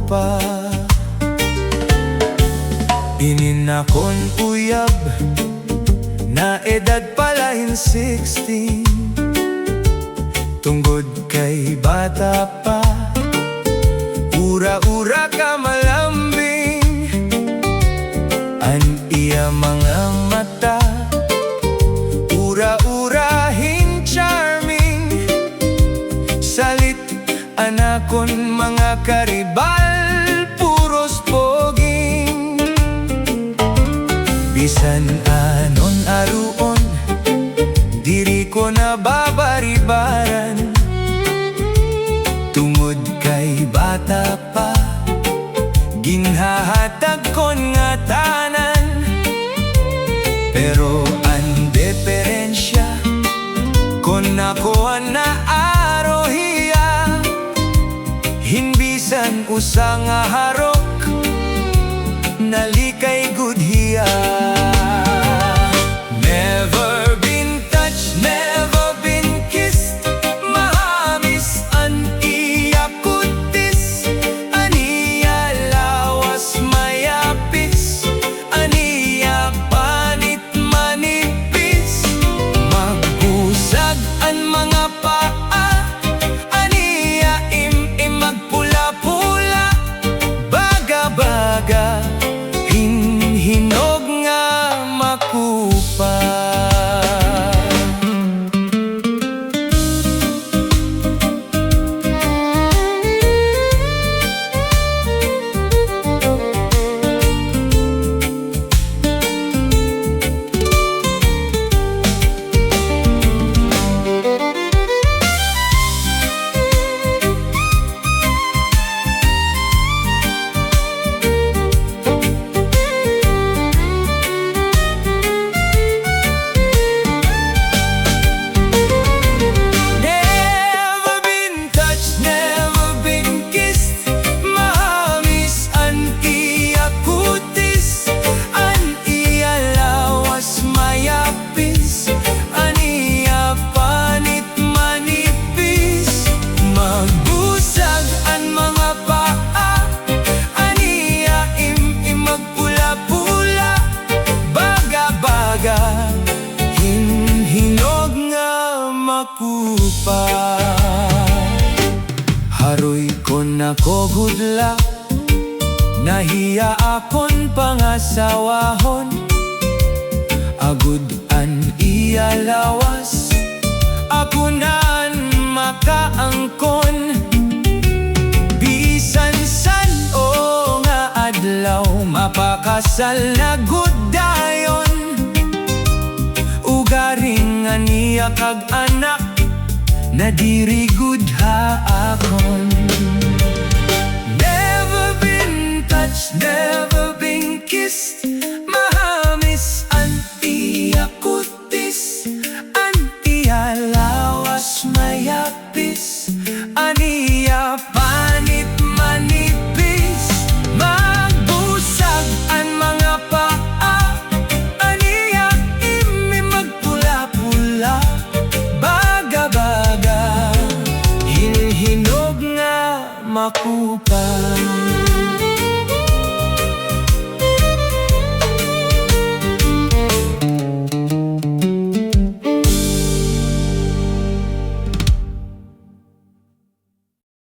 makupa. Ininakon uyab, na edad palahin 16, tungod kay bata pa. Ura-ura ka malambing, an iya mga mata. Ura-urahin charming, salit anakon mga karibal, puros poging. Bisan anon aruon, diri ko na babaribaran, tungod kay bata pa. Ginhahatag kon nga tanan, pero ang diferensya kon ako na arohiya, hinbisan usa nga harok, nalikay gudhiya. Never been touched, never been kissed, mahamis an iya kutis, aniya lawas mayapis, aniya panit manipis. Maghusag an mga paa, aniya magpula-pula, baga-baga, hinog nga makupa. Hinog nga makupa. Haroy ko na ko gudla, nahiya akon pangasawahon. Agud an iya lawas, ako naan makaangkon. Bisan san o nga adlaw, mapakasal na gudayon. Ugaring aniya kag anak, na diri gud ha akon.